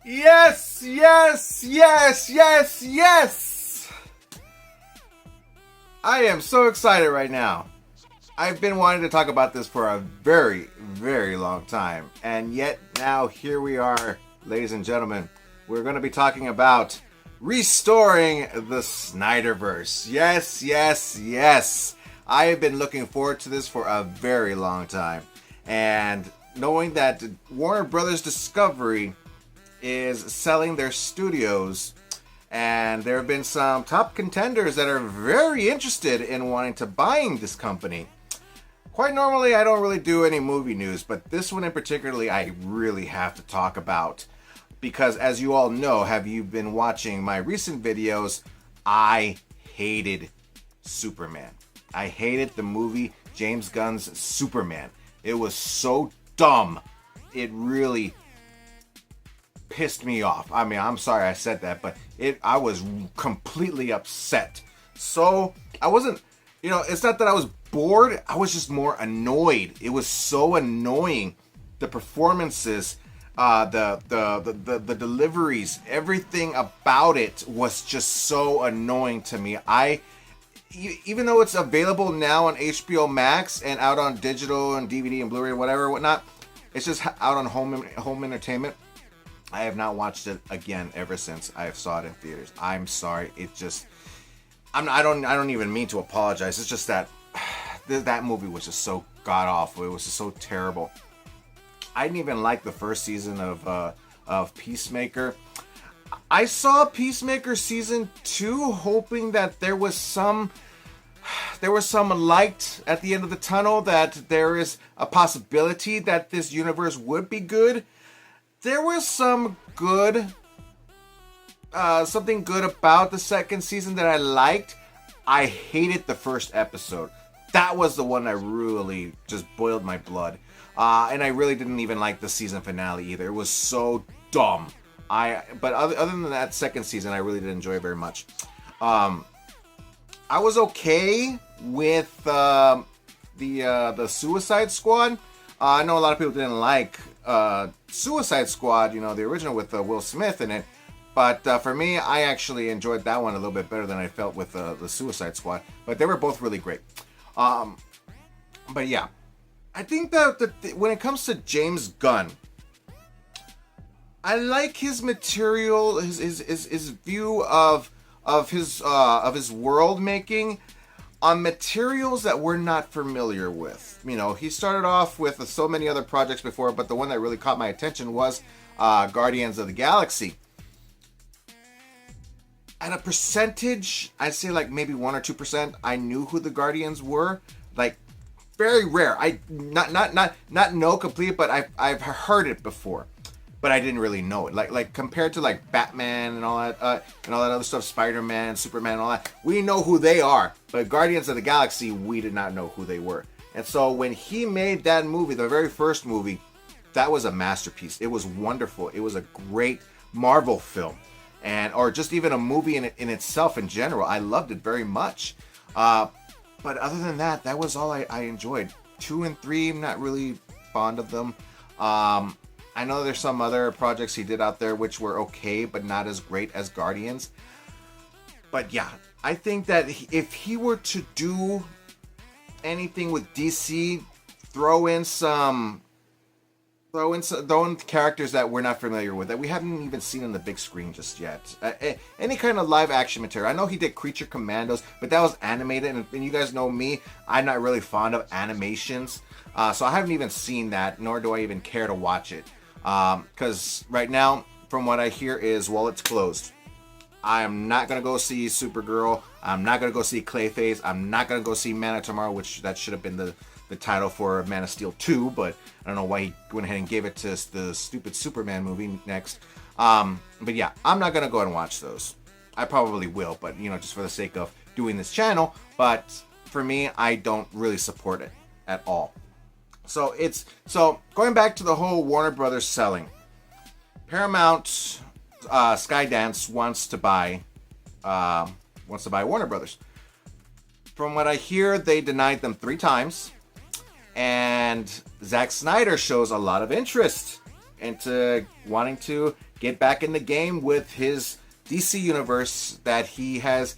Yes, yes, yes, yes, yes! I am so excited right now. I've been wanting to talk about this for a very, very long time. And yet now here we are, ladies and gentlemen. We're going to be talking about restoring the Snyderverse. Yes, yes, yes. I have been looking forward to this for a very long time. And knowing that Warner Brothers Discovery is selling their studios, and there have been some top contenders that are very interested in wanting to buying this company. Quite normally, I don't really do any movie news, but this one in particularly, I really have to talk about. Because as you all know, have you been watching my recent videos, I hated Superman. I hated the movie James Gunn's Superman. It was so dumb. It really pissed me off. I mean, I'm sorry I said that, but I was completely upset. So I wasn't, it's not that I was bored. I was just more annoyed. It was so annoying. The performances, the deliveries, everything about it was just so annoying to me. Even though it's available now on HBO Max and out on digital and DVD and Blu-ray, whatever, whatnot, it's just out on home entertainment. I have not watched it again ever since I saw it in theaters. I'm sorry. It just, I don't even mean to apologize. It's just that that movie was just so god awful. It was just so terrible. I didn't even like the first season of Peacemaker. I saw Peacemaker season 2 hoping that there was some light at the end of the tunnel, that there is a possibility that this universe would be good. There was some good, something good about the second season that I liked. I hated the first episode. That was the one that really just boiled my blood. And I really didn't even like the season finale either. It was so dumb. But other than that second season, I really did enjoy it very much. I was okay with the Suicide Squad. I know a lot of people didn't like Suicide Squad, the original with Will Smith in it. But for me, I actually enjoyed that one a little bit better than I felt with the Suicide Squad. But they were both really great. But yeah, I think that when it comes to James Gunn, I like his material, his view of his world making on materials that we're not familiar with. He started off with so many other projects before, but the one that really caught my attention was Guardians of the Galaxy. At a percentage, I'd say like maybe 1 or 2%, I knew who the Guardians were. Like, very rare. I not know completely, but I've heard it before, but I didn't really know it. Like compared to like Batman and all that other stuff, Spider-Man, Superman, and all that, we know who they are. But Guardians of the Galaxy, we did not know who they were. And so when he made that movie, the very first movie, that was a masterpiece. It was wonderful. It was a great Marvel film, or just even a movie in itself in general. I loved it very much. But other than that, that was all I enjoyed. 2 and 3, I'm not really fond of them. I know there's some other projects he did out there which were okay, but not as great as Guardians. But yeah, I think that if he were to do anything with DC, throw in characters that we're not familiar with, that we haven't even seen on the big screen just yet. Any kind of live action material. I know he did Creature Commandos, but that was animated, and you guys know me, I'm not really fond of animations. So I haven't even seen that, nor do I even care to watch it. Because right now, from what I hear is, well, it's closed. I'm not going to go see Supergirl. I'm not going to go see Clayface. I'm not going to go see Man of Tomorrow, which that should have been the title for Man of Steel 2, but I don't know why he went ahead and gave it to the stupid Superman movie next. But yeah, I'm not going to go ahead and watch those. I probably will, but just for the sake of doing this channel. But for me, I don't really support it at all. So going back to the whole Warner Brothers selling. Paramount, Skydance wants to buy Warner Brothers. From what I hear, they denied them 3 times. And Zack Snyder shows a lot of interest into wanting to get back in the game with his DC universe that he has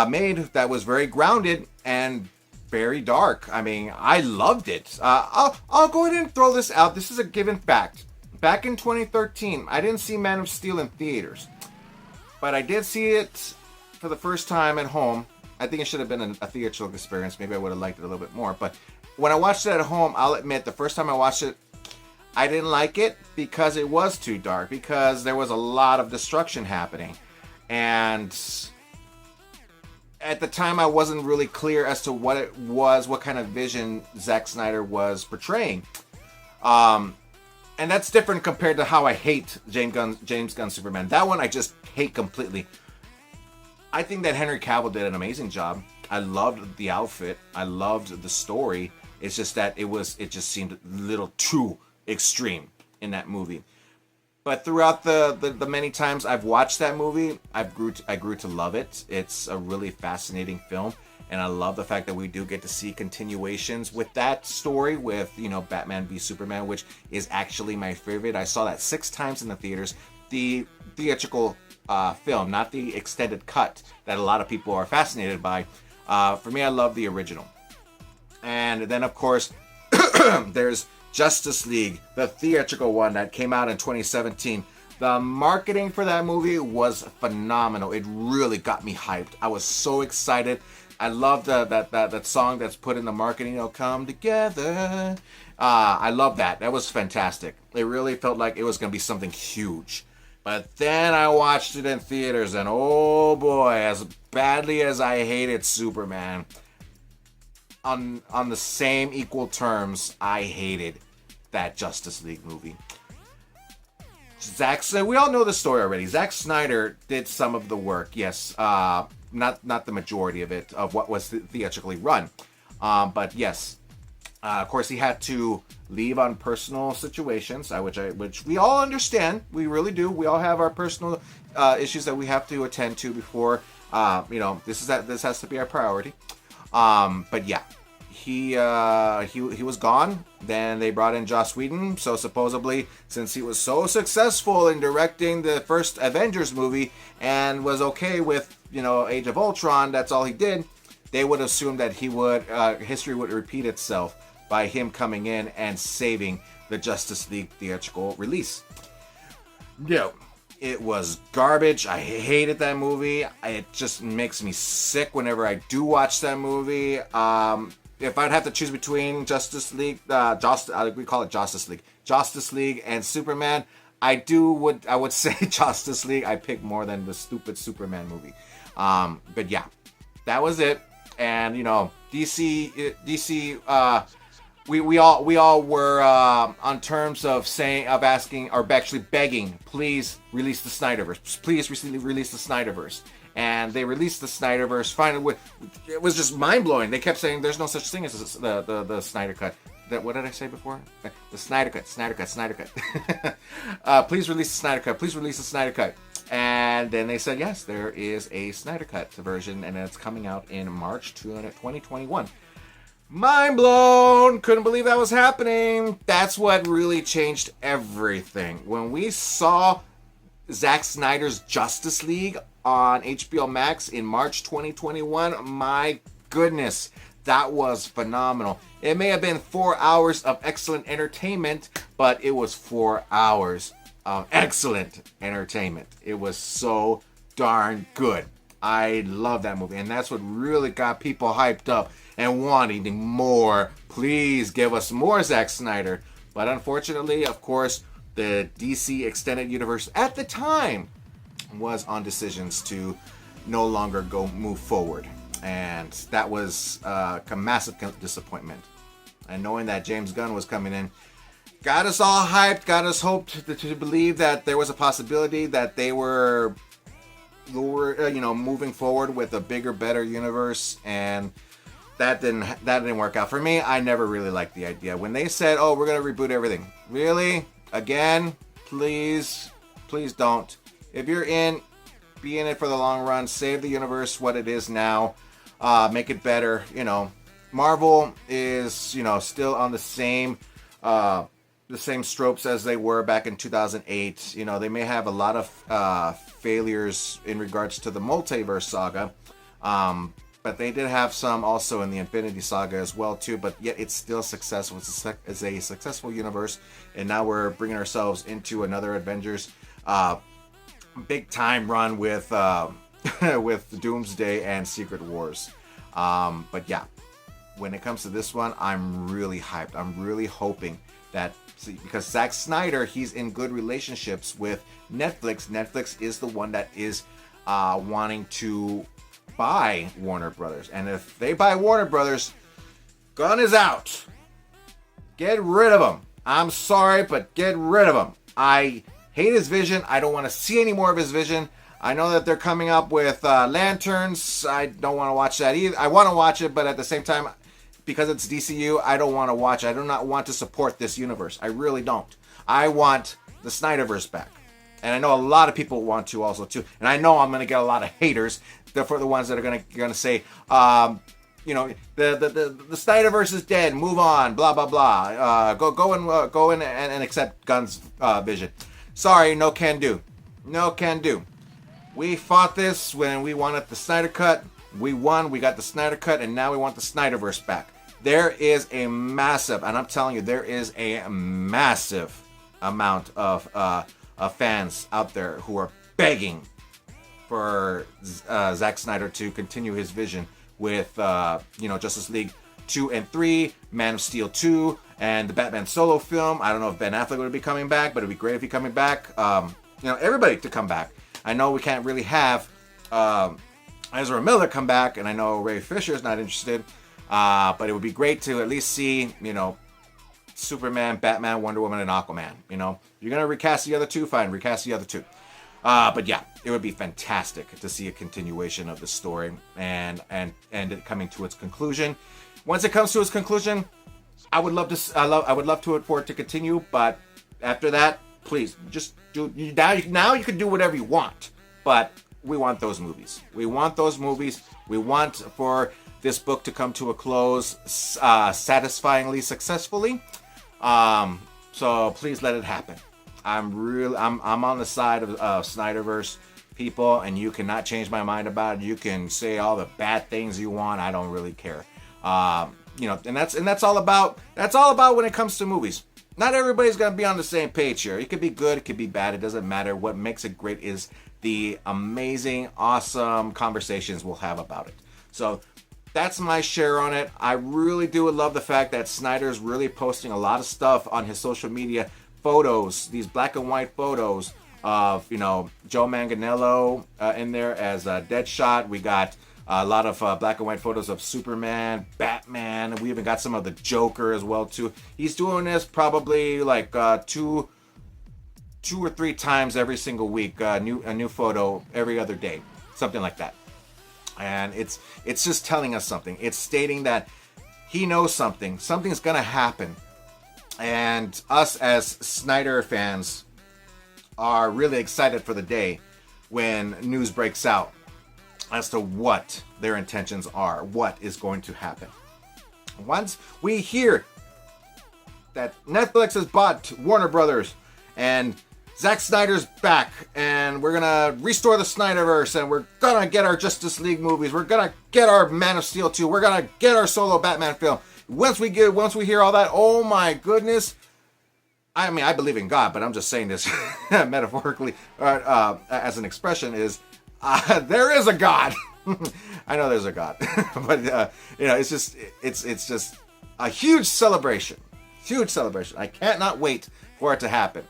made that was very grounded and very dark. I mean, I loved it. I'll go ahead and throw this out. This is a given fact. Back in 2013, I didn't see Man of Steel in theaters, but I did see it for the first time at home. I think it should have been a theatrical experience. Maybe I would have liked it a little bit more. But when I watched it at home, I'll admit the first time I watched it, I didn't like it because it was too dark, because there was a lot of destruction happening. And at the time, I wasn't really clear as to what it was, what kind of vision Zack Snyder was portraying. And that's different compared to how I hate James Gunn's Superman. That one I just hate completely. I think that Henry Cavill did an amazing job. I loved the outfit. I loved the story. It's just that it just seemed a little too extreme in that movie. But throughout the many times I've watched that movie, I grew to love it. It's a really fascinating film. And I love the fact that we do get to see continuations with that story with, Batman v Superman, which is actually my favorite. I saw that 6 times in the theaters. The theatrical film, not the extended cut that a lot of people are fascinated by. For me, I love the original. And then, of course, there's Justice League, the theatrical one that came out in 2017. The marketing for that movie was phenomenal. It really got me hyped. I was so excited. I love that song that's put in the marketing, come together. I love that. That was fantastic. It really felt like it was going to be something huge. But then I watched it in theaters, and oh boy, as badly as I hated Superman, on the same equal terms, I hated that Justice League movie. We all know the story already. Zack Snyder did some of the work, yes. Not the majority of it, of what was theatrically run. But yes, of course, he had to leave on personal situations, which we all understand. We really do. We all have our personal issues that we have to attend to before, this has to be our priority. But yeah, he was gone. Then they brought in Joss Whedon. So supposedly, since he was so successful in directing the first Avengers movie and was okay with, Age of Ultron, that's all he did, they would assume that history would repeat itself by him coming in and saving the Justice League theatrical release. No, it was garbage. I hated that movie. It just makes me sick whenever I do watch that movie. If I'd have to choose between Justice League, we call it Justice League and Superman, I would say Justice League. I pick more than the stupid Superman movie. But yeah, that was it. And DC. We all were on terms of asking, or actually begging, please release the Snyderverse. Please release the Snyderverse. And they released the Snyderverse. Finally, it was just mind blowing. They kept saying there's no such thing as the Snyder Cut. What did I say before? The Snyder Cut. Please release the Snyder Cut. Please release the Snyder Cut. And then they said yes, there is a Snyder Cut version, and it's coming out in March 2021. Mind blown! Couldn't believe that was happening. That's what really changed everything. When we saw Zack Snyder's Justice League on HBO Max in March 2021, my goodness, that was phenomenal. It may have been 4 hours of excellent entertainment, but it was 4 hours of excellent entertainment. It was so darn good. I love that movie, and that's what really got people hyped up and wanting more. Please give us more Zack Snyder. But unfortunately, of course, the DC Extended Universe at the time was on decisions to no longer move forward. And that was a massive disappointment. And knowing that James Gunn was coming in, got us all hyped, got us hoped to believe that there was a possibility that they were moving forward with a bigger, better universe, and that didn't work out for me. I never really liked the idea when they said, "Oh, we're gonna reboot everything." Really? Again? Please don't. If you're in, be in it for the long run. Save the universe what it is now. Make it better. Marvel is still on the same the same tropes as they were back in 2008. You know, they may have a lot of failures in regards to the multiverse saga, but they did have some also in the Infinity Saga as well too. But yet it's still successful. It's a successful universe, and now we're bringing ourselves into another Avengers big time run with with Doomsday and Secret Wars. But yeah, when it comes to this one, I'm really hyped. I'm really hoping that, because Zack Snyder, he's in good relationships with Netflix. Netflix is the one that is wanting to buy Warner Brothers. And if they buy Warner Brothers, Gunn is out. Get rid of him. I'm sorry, but get rid of him. I hate his vision. I don't want to see any more of his vision. I know that they're coming up with Lanterns. I don't want to watch that either. I want to watch it, but at the same time, because it's DCU, I don't want to watch it. I do not want to support this universe. I really don't. I want the Snyderverse back. And I know a lot of people want to also too. And I know I'm going to get a lot of haters for the ones that are going to say, you know, the Snyderverse is dead. Move on. Blah blah blah. Go in and accept Gunn's vision. Sorry, no can do. No can do. We fought this when we wanted the Snyder Cut. We won. We got the Snyder Cut, and now we want the Snyderverse back. There is a massive, and I'm telling you, there is a massive amount of fans out there who are begging for Zack Snyder to continue his vision with, you know, Justice League 2 and 3, Man of Steel 2, and the Batman solo film. I don't know if Ben Affleck would be coming back, but it'd be great if he's coming back. You know, everybody to come back. I know we can't really have Ezra Miller come back, and I know Ray Fisher's not interested, but it would be great to at least see, you know, Superman, Batman, Wonder Woman, and Aquaman. You know, you're gonna recast the other two, fine, recast the other two. But yeah, it would be fantastic to see a continuation of the story and it coming to its conclusion. Once it comes to its conclusion, I would love for it to continue. But after that, please just do now. You can do whatever you want, but we want those movies. We want those movies. We want for this book to come to a close satisfyingly, successfully. So please let it happen. I'm on the side of Snyderverse people, and you cannot change my mind about it. You can say all the bad things you want. I don't really care. You know, and that's all about when it comes to movies. Not everybody's gonna be on the same page here. It could be good, it could be bad. It doesn't matter. What makes it great is the amazing, awesome conversations we'll have about it. So that's my share on it. I really do love the fact that Snyder's really posting a lot of stuff on his social media. Photos, these black and white photos of, you know, Joe Manganiello in there as Deadshot. We got a lot of black and white photos of Superman, Batman. We even got some of the Joker as well too. He's doing this probably like two or three times every single week. A new photo every other day, something like that. And it's just telling us something. It's stating that he knows something. Something's gonna happen. And us as Snyder fans are really excited for the day when news breaks out as to what their intentions are, what is going to happen. Once we hear that Netflix has bought Warner Brothers and Zack Snyder's back and we're gonna restore the Snyderverse and we're gonna get our Justice League movies, we're gonna get our Man of Steel 2, we're gonna get our solo Batman film. Once we hear all that, oh my goodness. I mean, I believe in God, but I'm just saying this metaphorically as an expression is there is a God. I know there's a God, but you know, it's just a huge celebration. Huge celebration. I cannot wait for it to happen.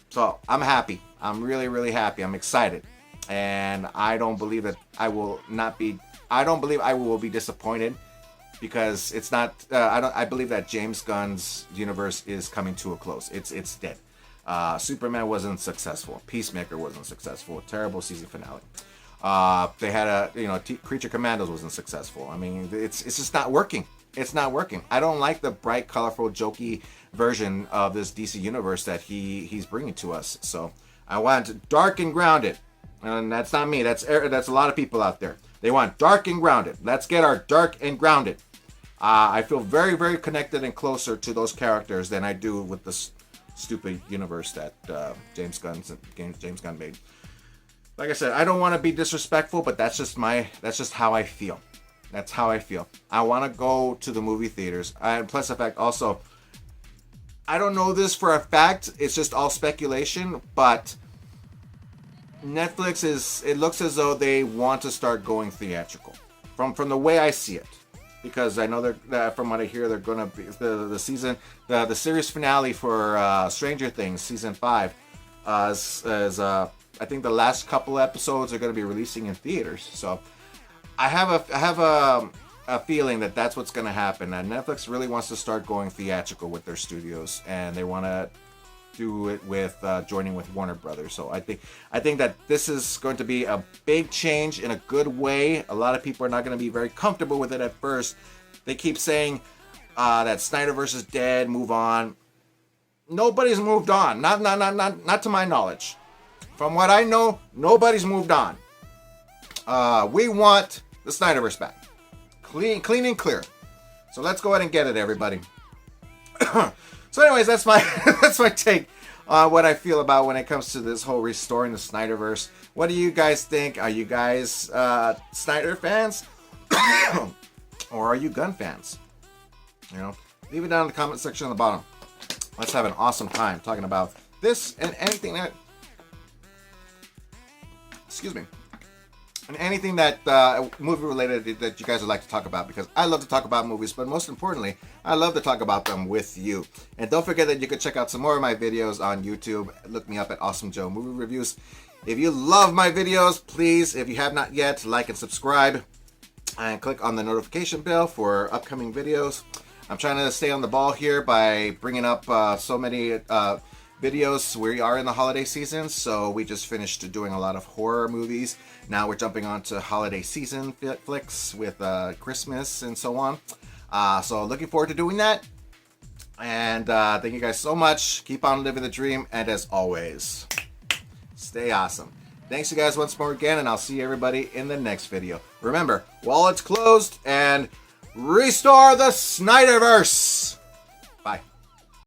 So I'm happy. I'm really, really happy. I'm excited, and I don't believe that I will not be. I don't believe I will be disappointed. Because it's not, I believe that James Gunn's universe is coming to a close. It's dead. Superman wasn't successful. Peacemaker wasn't successful. Terrible season finale. They had Creature Commandos wasn't successful. I mean, it's just not working. It's not working. I don't like the bright, colorful, jokey version of this DC universe that he's bringing to us. So I want dark and grounded, and that's not me. That's a lot of people out there. They want dark and grounded. Let's get our dark and grounded. I feel very, very connected and closer to those characters than I do with this stupid universe that James Gunn made. Like I said, I don't want to be disrespectful, but that's just how I feel. That's how I feel. I want to go to the movie theaters. And plus the fact also, I don't know this for a fact. It's just all speculation, but Netflix it looks as though they want to start going theatrical. From the way I see it. Because I know from what I hear, they're going to be the series finale for Stranger Things season 5 is I think the last couple episodes are going to be releasing in theaters. So I have a feeling that that's what's going to happen. That Netflix really wants to start going theatrical with their studios, and they want to do it with joining with Warner Brothers. So I think that this is going to be a big change in a good way. A lot of people are not going to be very comfortable with it at first. They keep saying that Snyderverse is dead, move on. Nobody's moved on. Not to my knowledge. From what I know, nobody's moved on. We want the Snyderverse back. Clean and clear. So let's go ahead and get it, everybody. So anyways, that's my take on what I feel about when it comes to this whole restoring the Snyderverse. What do you guys think? Are you guys Snyder fans? Or are you Gunn fans? You know, leave it down in the comment section on the bottom. Let's have an awesome time talking about this and anything that... Excuse me. And anything that movie related that you guys would like to talk about, because I love to talk about movies, but most importantly, I love to talk about them with you. And don't forget that you can check out some more of my videos on YouTube. Look me up at Awesome Joe Movie Reviews. If you love my videos, please, if you have not yet, like and subscribe and click on the notification bell for upcoming videos. I'm trying to stay on the ball here by bringing up so many videos. We are in the holiday season, so we just finished doing a lot of horror movies. Now we're jumping on to holiday season flicks with Christmas and so on. So looking forward to doing that. And thank you guys so much. Keep on living the dream. And as always, stay awesome. Thanks you guys once more again, and I'll see everybody in the next video. Remember, wallets closed and restore the Snyderverse. Bye.